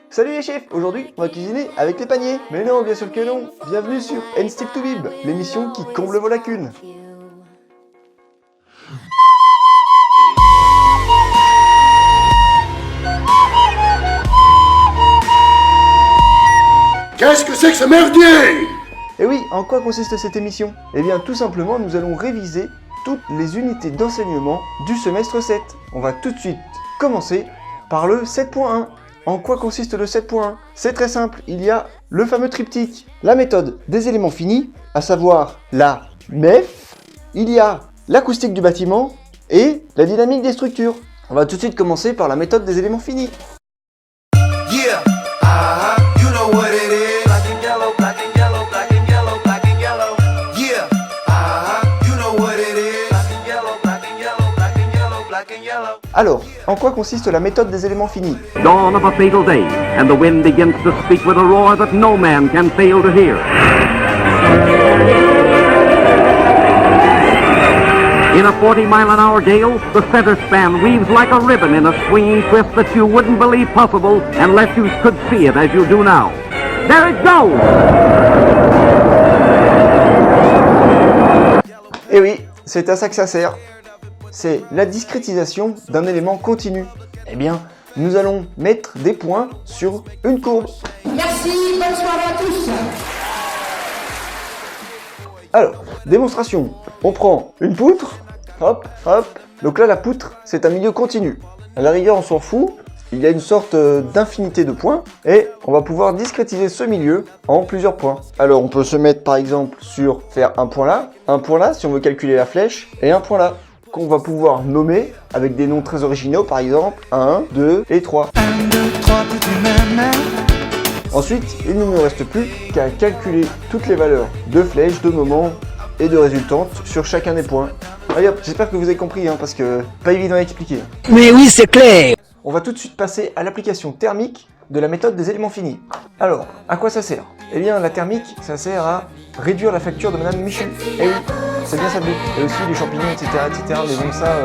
Salut les chefs, aujourd'hui on va cuisiner avec les paniers. Mais non, bien sûr que non. Bienvenue sur N-Stick to Bib, l'émission qui comble vos lacunes. Qu'est-ce que c'est que ce merdier? Et oui, en quoi consiste cette émission? Eh bien tout simplement nous allons réviser toutes les unités d'enseignement du semestre 7. On va tout de suite commencer par le 7.1. En quoi consiste le 7.1? C'est très simple, il y a le fameux triptyque, la méthode des éléments finis, à savoir la MEF, il y a l'acoustique du bâtiment et la dynamique des structures. On va tout de suite commencer par la méthode des éléments finis. Yeah, you know what it is. Black and yellow, black and yellow, black and yellow, black and yellow. Yeah, you know what it is. Black and yellow, black and yellow, black and yellow, black and yellow. Alors, en quoi consiste la méthode des éléments finis? Dawn of a fatal day, and the wind begins to speak with a roar that no man can fail to hear. In a 40-mile-an-hour gale, the center span weaves like a ribbon in a swinging twist that you wouldn't believe possible unless you could see it as you do now. There it goes! Et oui, c'est à ça que ça sert. C'est la discrétisation d'un élément continu. Eh bien, nous allons mettre des points sur une courbe. Merci, bonne soirée à tous. Alors, démonstration. On prend une poutre, hop, hop. Donc là, la poutre, c'est un milieu continu. À la rigueur, on s'en fout. Il y a une sorte d'infinité de points et on va pouvoir discrétiser ce milieu en plusieurs points. Alors, on peut se mettre par exemple sur faire un point là si on veut calculer la flèche, et un point là, qu'on va pouvoir nommer avec des noms très originaux, par exemple 1, 2 et 3. 1, 2, 3, Ensuite, il ne nous reste plus qu'à calculer toutes les valeurs de flèches, de moments et de résultantes sur chacun des points. Allez hop, j'espère que vous avez compris, parce que pas évident à expliquer. Mais oui, c'est clair. On va tout de suite passer à l'application thermique de la méthode des éléments finis. Alors, à quoi ça sert? Eh bien, la thermique, ça sert à réduire la facture de Madame Michu. Eh oui, c'est bien ça le but. Et aussi les champignons, etc., etc. Mais bon, ça,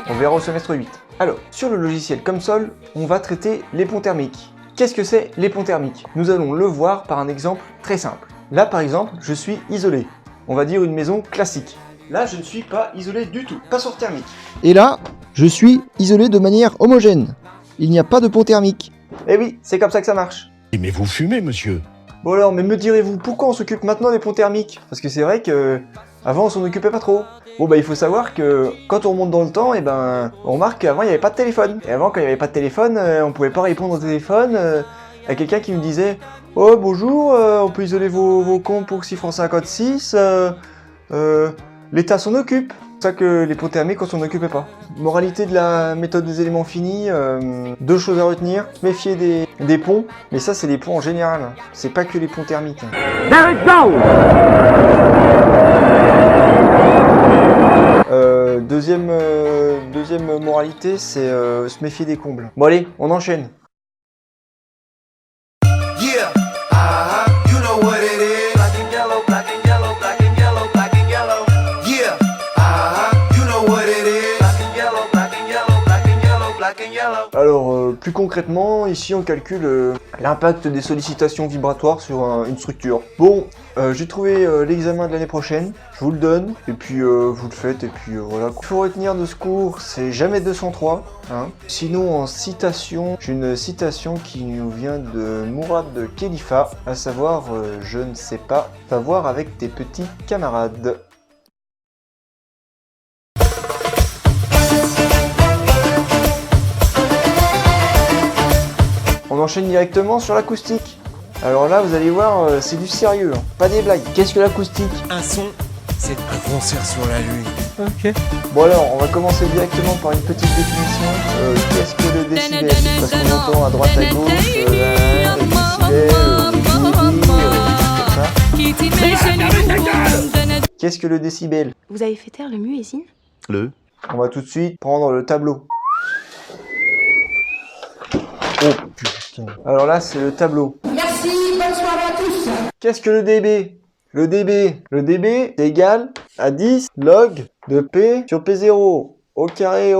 on verra au semestre 8. Alors, sur le logiciel COMSOL, on va traiter les ponts thermiques. Qu'est-ce que c'est les ponts thermiques? Nous allons le voir par un exemple très simple. Là, par exemple, je suis isolé. On va dire une maison classique. Là, je ne suis pas isolé du tout. Pas sur thermique. Et là, je suis isolé de manière homogène. Il n'y a pas de pont thermique. Eh oui, c'est comme ça que ça marche. Mais vous fumez, monsieur. Bon alors, mais me direz-vous, pourquoi on s'occupe maintenant des ponts thermiques? Parce que c'est vrai que avant on s'en occupait pas trop. Bon bah il faut savoir que quand on remonte dans le temps, on remarque qu'avant il n'y avait pas de téléphone. Et avant quand il n'y avait pas de téléphone, on pouvait pas répondre au téléphone à quelqu'un qui me disait « Oh bonjour, on peut isoler vos comptes pour 6 francs 56, l'État s'en occupe ». C'est ça que les ponts thermiques on s'en occupait pas. Moralité de la méthode des éléments finis, deux choses à retenir, se méfier des ponts, mais ça c'est les ponts en général, c'est pas que les ponts thermiques. There it goes! Deuxième moralité, c'est se méfier des combles. Bon allez, on enchaîne. Yeah, you know what it is. Black and yellow, black and yellow, black and yellow, black and yellow. Yeah, you know what it is. Black and yellow, black and yellow, black and yellow, black and yellow. Alors, plus concrètement, ici on calcule l'impact des sollicitations vibratoires sur une structure. Bon, j'ai trouvé l'examen de l'année prochaine, je vous le donne, et puis vous le faites, et puis voilà. Il faut retenir de ce cours, c'est jamais 203. Sinon, en citation, j'ai une citation qui nous vient de Mourad Khelifa, à savoir, je ne sais pas, va voir avec tes petits camarades. On enchaîne directement sur l'acoustique. Alors là, vous allez voir, c'est du sérieux, pas des blagues. Qu'est-ce que l'acoustique? Un son, c'est un concert sur la lune. Ok. Bon alors, on va commencer directement par une petite définition. Qu'est-ce que le décibel? Parce qu'on entend à droite, à gauche, le décibel, comme ça. Qu'est-ce que le décibel? Vous avez fait taire le muezzin? On va tout de suite prendre le tableau. Oh putain. Alors là, c'est le tableau. Merci, bonne soirée à tous. Qu'est-ce que le dB? Le dB, c'est égal à 10 log de P sur P0. au carré,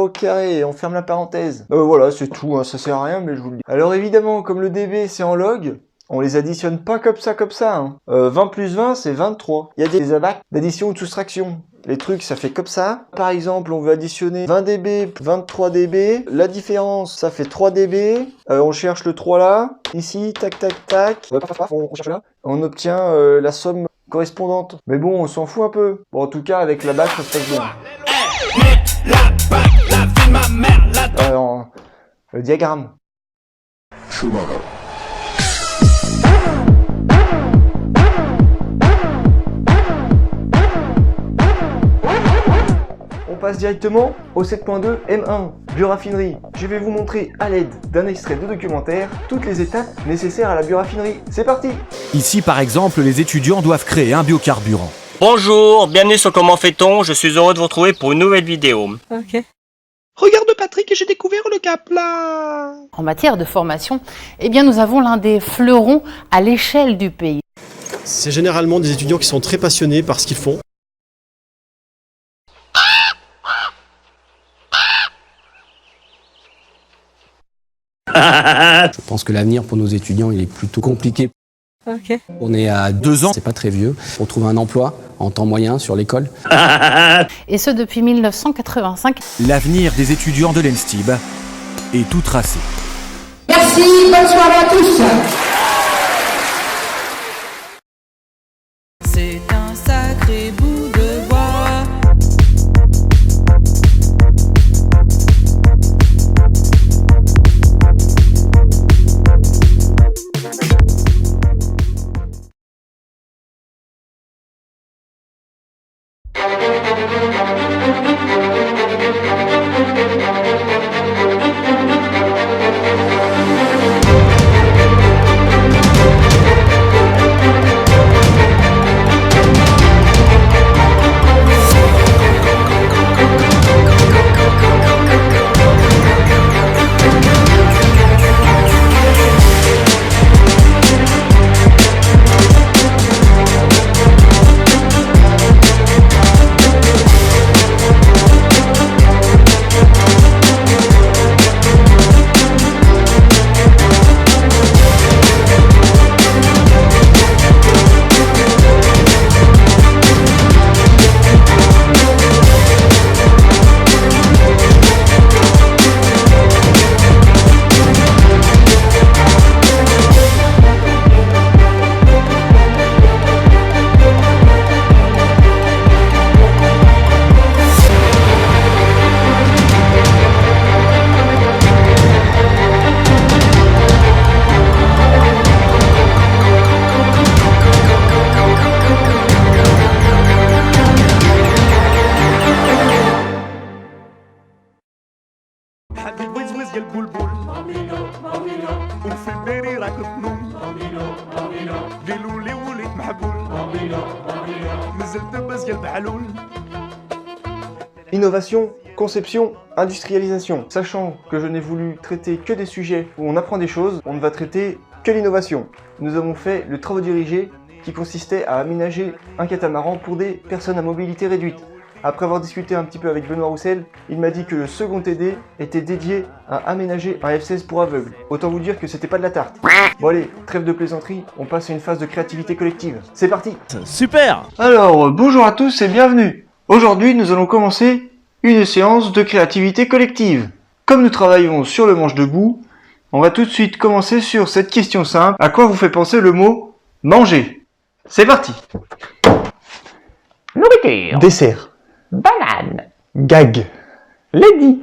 on ferme la parenthèse. Voilà, c'est tout, hein, ça sert à rien, mais je vous le dis. Alors évidemment, comme le dB c'est en log, on les additionne pas comme ça. Hein. 20 plus 20, c'est 23. Il y a des abacs d'addition ou de soustraction. Les trucs, ça fait comme ça. Par exemple, on veut additionner 20 dB, 23 dB. La différence, ça fait 3 dB. On cherche le 3 là. Ici, tac, tac, tac. On cherche là. On obtient la somme correspondante. Mais bon, on s'en fout un peu. Bon, en tout cas, avec la bac, ça se passe bien. Alors, le diagramme. On passe directement au 7.2 M1, bioraffinerie. Je vais vous montrer à l'aide d'un extrait de documentaire toutes les étapes nécessaires à la bioraffinerie. C'est parti! Ici, par exemple, les étudiants doivent créer un biocarburant. Bonjour, bienvenue sur Comment fait-on, je suis heureux de vous retrouver pour une nouvelle vidéo. Ok. Regarde Patrick, j'ai découvert le cap là. En matière de formation, eh bien nous avons l'un des fleurons à l'échelle du pays. C'est généralement des étudiants qui sont très passionnés par ce qu'ils font. Je pense que l'avenir pour nos étudiants il est plutôt compliqué. Ok. On est à 2 ans, c'est pas très vieux, pour trouver un emploi en temps moyen sur l'école. Et ce depuis 1985. L'avenir des étudiants de l'ENSTIB est tout tracé. Merci, bonne soirée à tous. C'est un sacré bout de bois. Innovation, conception, industrialisation. Sachant que je n'ai voulu traiter que des sujets où on apprend des choses, on ne va traiter que l'innovation. Nous avons fait le travaux dirigé qui consistait à aménager un catamaran pour des personnes à mobilité réduite. Après avoir discuté un petit peu avec Benoît Roussel, il m'a dit que le second TD était dédié à aménager un F16 pour aveugles. Autant vous dire que c'était pas de la tarte. Bon allez, trêve de plaisanterie, on passe à une phase de créativité collective. C'est parti! Super! Alors, bonjour à tous et bienvenue! Aujourd'hui, nous allons commencer une séance de créativité collective. Comme nous travaillons sur le manche debout, on va tout de suite commencer sur cette question simple. À quoi vous fait penser le mot manger? C'est parti! Nourriture. Dessert. Banane. Gag. Lady.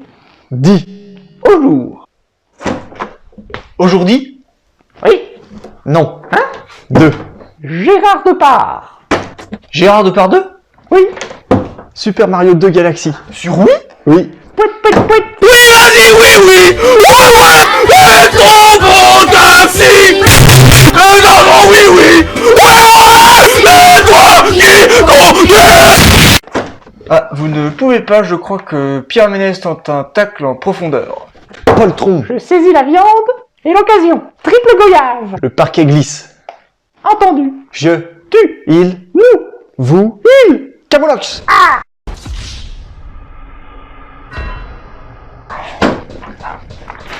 Dit. Au jour. Aujourd'hui? Oui. Non. Hein? Deux. Gérard Depardieu. Gérard Depardieu? Oui. Super Mario 2 Galaxy. Sur Wii? Oui. Pouet, pouet, pouet. Oui, vas-y, oui, oui. Ouais, trop fantastique. Non, oui, oui. Ouais, toi qui conduis. Ah, vous ne pouvez pas, je crois que Pierre Ménès tente un tacle en profondeur. Poltron. Je saisis la viande et l'occasion. Triple goyave. Le parquet glisse. Entendu. Je. Tu. Il. Nous. Vous. Il. Camoulox. Ah.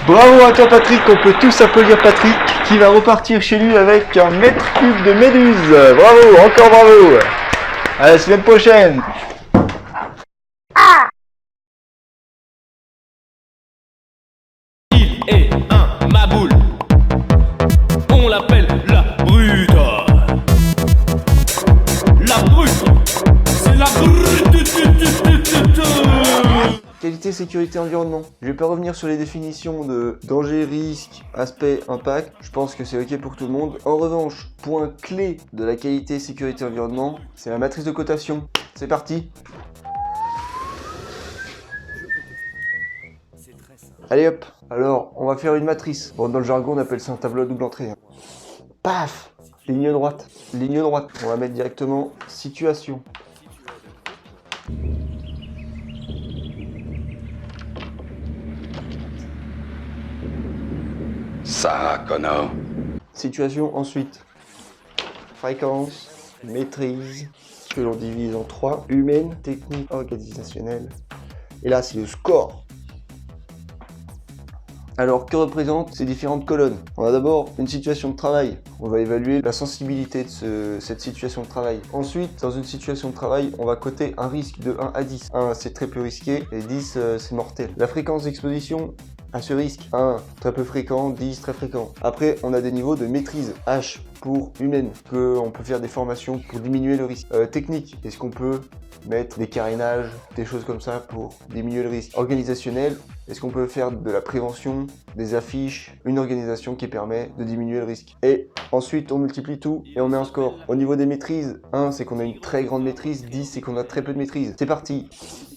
Bravo à toi Patrick, on peut tous applaudir Patrick qui va repartir chez lui avec un mètre cube de méduse. Bravo, encore bravo. À la semaine prochaine. Il est un maboule. On l'appelle la brute. La brute. C'est la brute. Qualité, sécurité, environnement. Je vais pas revenir sur les définitions de danger, risque, aspect, impact. Je pense que c'est ok pour tout le monde. En revanche, point clé de la qualité, sécurité, environnement, c'est la matrice de cotation. C'est parti. Allez hop. Alors, on va faire une matrice. Bon, dans le jargon, on appelle ça un tableau à double entrée. Paf. Ligne droite. Ligne droite. On va mettre directement situation. Ça, connard. Situation ensuite. Fréquence, maîtrise, que l'on divise en 3. Humaine, technique, organisationnelle. Et là, c'est le score. Alors, que représentent ces différentes colonnes? On a d'abord une situation de travail. On va évaluer la sensibilité de cette situation de travail. Ensuite, dans une situation de travail, on va coter un risque de 1 à 10. 1, c'est très peu risqué, et 10, c'est mortel. La fréquence d'exposition à ce risque, 1, très peu fréquent, 10, très fréquent. Après, on a des niveaux de maîtrise. H pour humaine, on peut faire des formations pour diminuer le risque. Technique, est-ce qu'on peut mettre des carénages, des choses comme ça pour diminuer le risque. Organisationnel, est-ce qu'on peut faire de la prévention, des affiches, une organisation qui permet de diminuer le risque. Et ensuite, on multiplie tout et on met un score. Au niveau des maîtrises, 1, c'est qu'on a une très grande maîtrise, 10, c'est qu'on a très peu de maîtrise. C'est parti.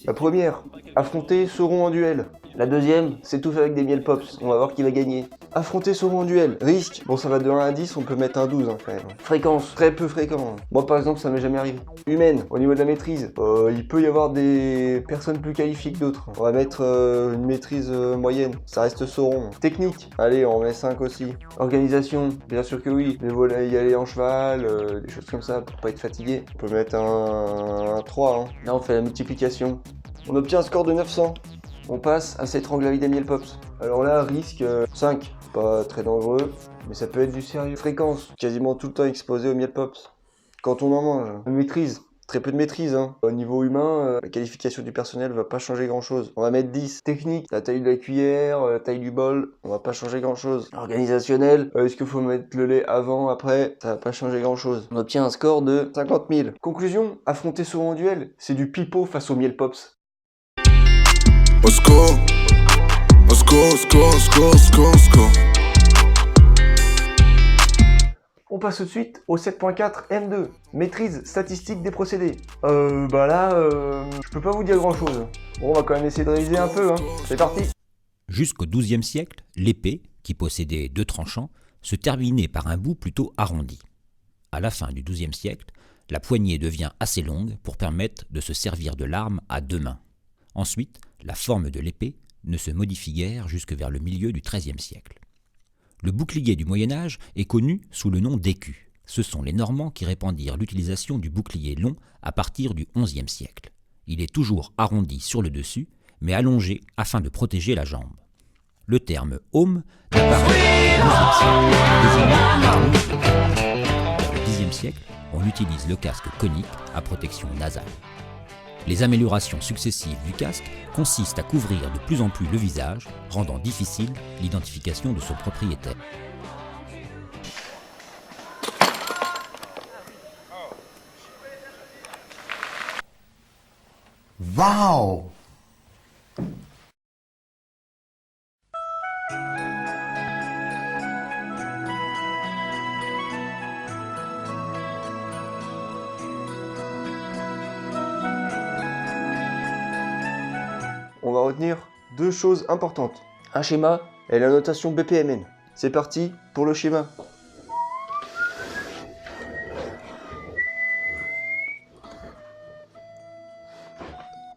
La première, affronter Sauron en duel. La deuxième, s'étouffer avec des miel pops. On va voir qui va gagner. Affronter Sauron en duel. Risque, bon ça va de 1 à 10, on peut mettre un 12 hein, quand même. Fréquence, très peu fréquent. Moi par exemple, ça m'est jamais arrivé. Humaine, au niveau de la maîtrise, il peut y avoir des personnes plus qualifiées que d'autres. On va mettre une maîtrise moyenne, ça reste Sauron. Technique, allez on met 5 aussi. Organisation, bien sûr que oui. Les volets, y aller en cheval, des choses comme ça pour pas être fatigué. On peut mettre un 3. Hein. Là on fait la multiplication. On obtient un score de 900. On passe à s'étrangler avec des miel pops. Alors là, risque 5. Pas très dangereux, mais ça peut être du sérieux. Fréquence, quasiment tout le temps exposé aux miel pops. Quand on en mange. Maîtrise, très peu de maîtrise. Hein. Au niveau humain, la qualification du personnel va pas changer grand chose. On va mettre 10. Technique, la taille de la cuillère, la taille du bol, on va pas changer grand chose. Organisationnel, est-ce qu'il faut mettre le lait avant, après? Ça va pas changer grand chose. On obtient un score de 50 000. Conclusion, affronter Sauron en duel, c'est du pipeau face aux miel pops. Au secours, au secours, au secours, au secours, au secours, au secours. On passe tout de suite au 7.4 M2, maîtrise statistique des procédés. Bah là, je peux pas vous dire grand chose. Bon, on va quand même essayer de réviser un peu, hein. C'est parti. Jusqu'au XIIe siècle, l'épée, qui possédait 2 tranchants, se terminait par un bout plutôt arrondi. À la fin du XIIe siècle, la poignée devient assez longue pour permettre de se servir de l'arme à 2 mains. Ensuite, la forme de l'épée ne se modifie guère jusque vers le milieu du XIIIe siècle. Le bouclier du Moyen-Âge est connu sous le nom d'écu. Ce sont les Normands qui répandirent l'utilisation du bouclier long à partir du XIe siècle. Il est toujours arrondi sur le dessus, mais allongé afin de protéger la jambe. Le terme « aume » n'apparaît qu'au XIe siècle. Vers le Xe siècle, on utilise le casque conique à protection nasale. Les améliorations successives du casque consistent à couvrir de plus en plus le visage, rendant difficile l'identification de son propriétaire. Wow! On va retenir 2 choses importantes. Un schéma et la notation BPMN. C'est parti pour le schéma.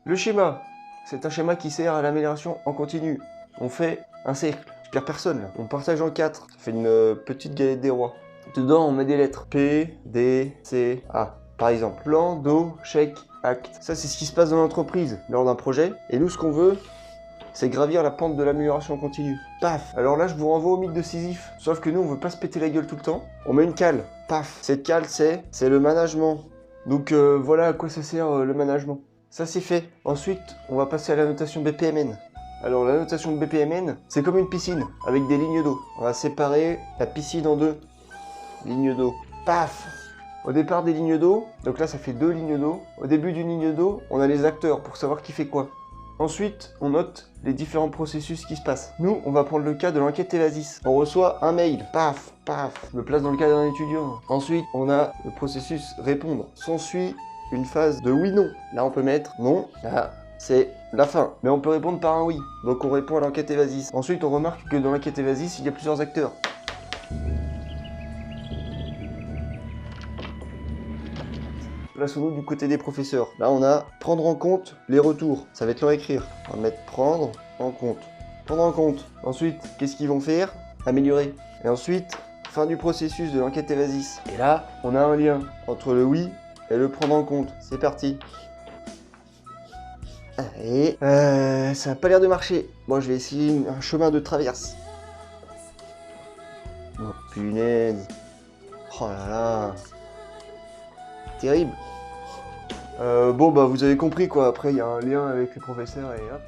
Le schéma, c'est un schéma qui sert à l'amélioration en continu. On fait un cercle, je perds personne là. On partage en 4, ça fait une petite galette des rois. Dedans on met des lettres P, D, C, A. Par exemple, plan, do, chèque, acte. Ça c'est ce qui se passe dans l'entreprise lors d'un projet. Et nous ce qu'on veut, c'est gravir la pente de l'amélioration continue. Paf. Alors là, je vous renvoie au mythe de Sisyphe. Sauf que nous, on veut pas se péter la gueule tout le temps. On met une cale. Paf. Cette cale, c'est le management. Donc voilà à quoi ça sert le management. Ça, c'est fait. Ensuite, on va passer à la notation BPMN. Alors la notation de BPMN, c'est comme une piscine, avec des lignes d'eau. On va séparer la piscine en 2 lignes d'eau. Paf. Au départ des lignes d'eau, donc là ça fait 2 lignes d'eau. Au début d'une ligne d'eau, on a les acteurs pour savoir qui fait quoi. Ensuite, on note les différents processus qui se passent. Nous, on va prendre le cas de l'enquête Evasis. On reçoit un mail, paf, paf, je me place dans le cas d'un étudiant. Ensuite, on a le processus répondre. S'ensuit une phase de oui-non. Là, on peut mettre non, là, c'est la fin. Mais on peut répondre par un oui. Donc on répond à l'enquête Evasis. Ensuite, on remarque que dans l'enquête Evasis, il y a plusieurs acteurs. Plaçons-nous du côté des professeurs. Là, on a prendre en compte les retours. Ça va être long à écrire. On va mettre prendre en compte. Prendre en compte. Ensuite, qu'est-ce qu'ils vont faire? Améliorer. Et ensuite, fin du processus de l'enquête Evasis. Et là, on a un lien entre le oui et le prendre en compte. C'est parti. Et ça n'a pas l'air de marcher. Bon, je vais essayer un chemin de traverse. Oh, punaise. Oh là là. Terrible. Bon, bah, vous avez compris, quoi. Après, il y a un lien avec les professeurs et hop.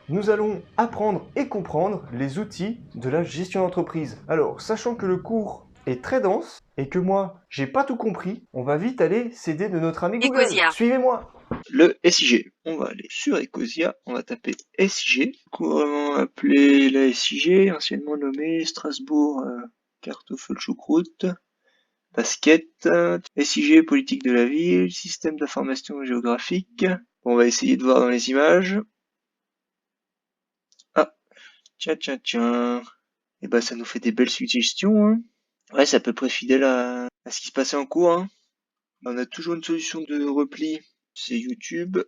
Nous allons apprendre et comprendre les outils de la gestion d'entreprise. Alors, sachant que le cours est très dense et que moi, j'ai pas tout compris, on va vite aller s'aider de notre ami Google. Ecosia. Suivez-moi. Le SIG. On va aller sur Ecosia, on va taper SIG, couramment appelé la SIG, anciennement nommée Strasbourg Kartoffel Choucroute, Basket, SIG politique de la ville, système d'information géographique. On va essayer de voir dans les images. Ah, tiens. Et bah ça nous fait des belles suggestions, hein. Ouais, c'est à peu près fidèle à ce qui se passait en cours, hein. On a toujours une solution de repli, c'est YouTube.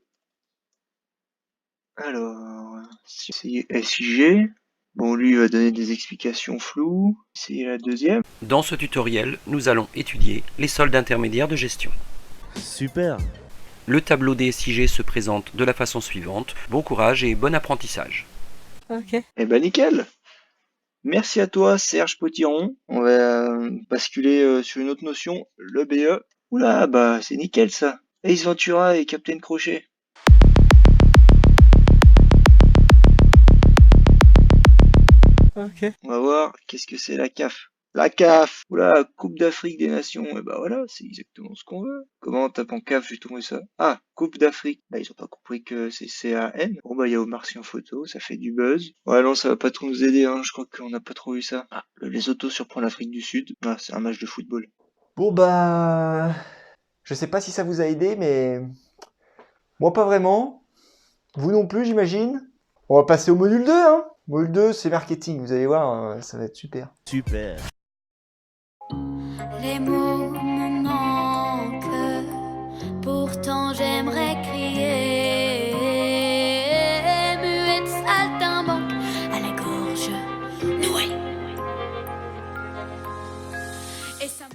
Alors, c'est SIG. Bon, lui, il va donner des explications floues. Essayez la deuxième. Dans ce tutoriel, nous allons étudier les soldes intermédiaires de gestion. Super. Le tableau des SIG se présente de la façon suivante. Bon courage et bon apprentissage. Ok. Eh ben nickel. Merci à toi, Serge Potiron. On va basculer sur une autre notion, le BE. Oula, bah c'est nickel ça. Ace Ventura et Captain Crochet. Ok. On va voir qu'est-ce que c'est la CAF. La CAF. Oula, Coupe d'Afrique des Nations. Et bah voilà, c'est exactement ce qu'on veut. Comment on tape en CAF, j'ai trouvé ça. Ah, Coupe d'Afrique. Bah ils ont pas compris que c'est CAN. Bon bah il y a Omar Sy en photo, ça fait du buzz. Ouais non, ça va pas trop nous aider, hein. Je crois qu'on n'a pas trop eu ça. Ah, le Lesotho surprend l'Afrique du Sud. Ah, c'est un match de football. Bon bah... Je sais pas si ça vous a aidé, mais... Moi pas vraiment. Vous non plus, j'imagine. On va passer au module 2, hein. Module 2, c'est marketing, vous allez voir, ça va être super. Super. Les mots me manquent, pourtant j'aimerais crier. Muette saltimbanque à la gorge nouée.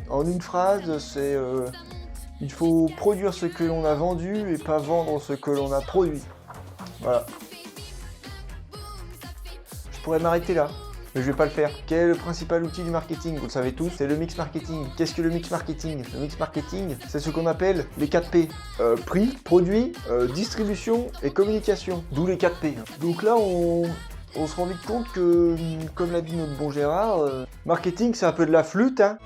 En une phrase, c'est... il faut produire ce que l'on a vendu et pas vendre ce que l'on a produit. Voilà. Je pourrais m'arrêter là, mais je vais pas le faire. Quel est le principal outil du marketing? Vous le savez tous, c'est le mix marketing. Qu'est-ce que le mix marketing? Le mix marketing, c'est ce qu'on appelle les 4 P. Prix, produit, distribution et communication. D'où les 4 P. Donc là, on se rend vite compte que, comme l'a dit notre bon Gérard, marketing c'est un peu de la flûte, hein.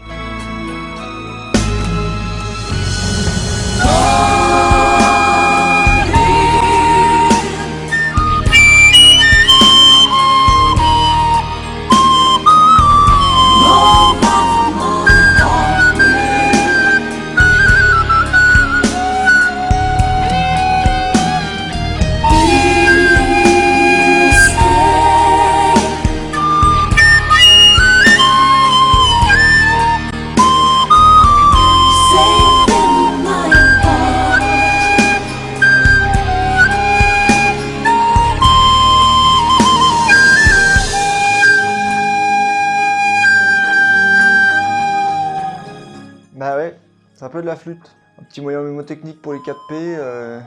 C'est un peu de la flûte. Un petit moyen mémotechnique pour les 4P.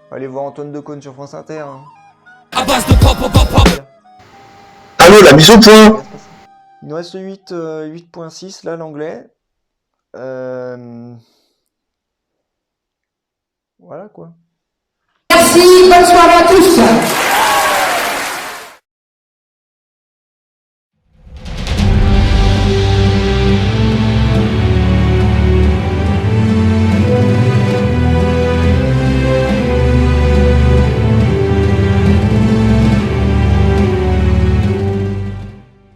Allez voir Antoine Decaune sur France Inter. Hein. Allô, la mise au point. Il nous reste 8.6 là, l'anglais. Voilà quoi. Merci, bonne soirée à tous.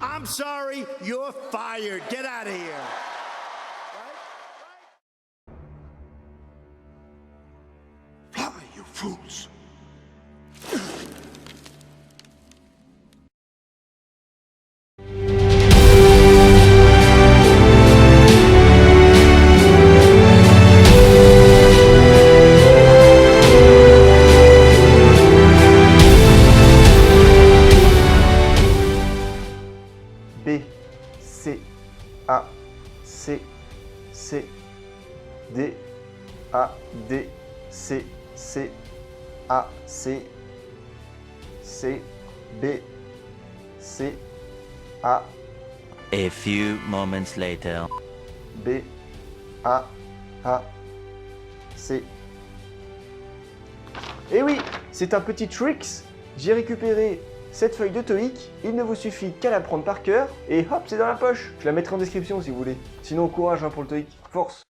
I'm sorry, you're fired. Get out of here. Fly, you fools. B, C, A, C, C, D, A, D, C, C, A, C, C, B, C, A. A few moments later. B, A, C. Et oui, c'est un petit tricks. J'ai récupéré cette feuille de TOEIC. Il ne vous suffit qu'à la prendre par cœur et hop, c'est dans la poche. Je la mettrai en description si vous voulez. Sinon, courage hein, pour le TOEIC. Force.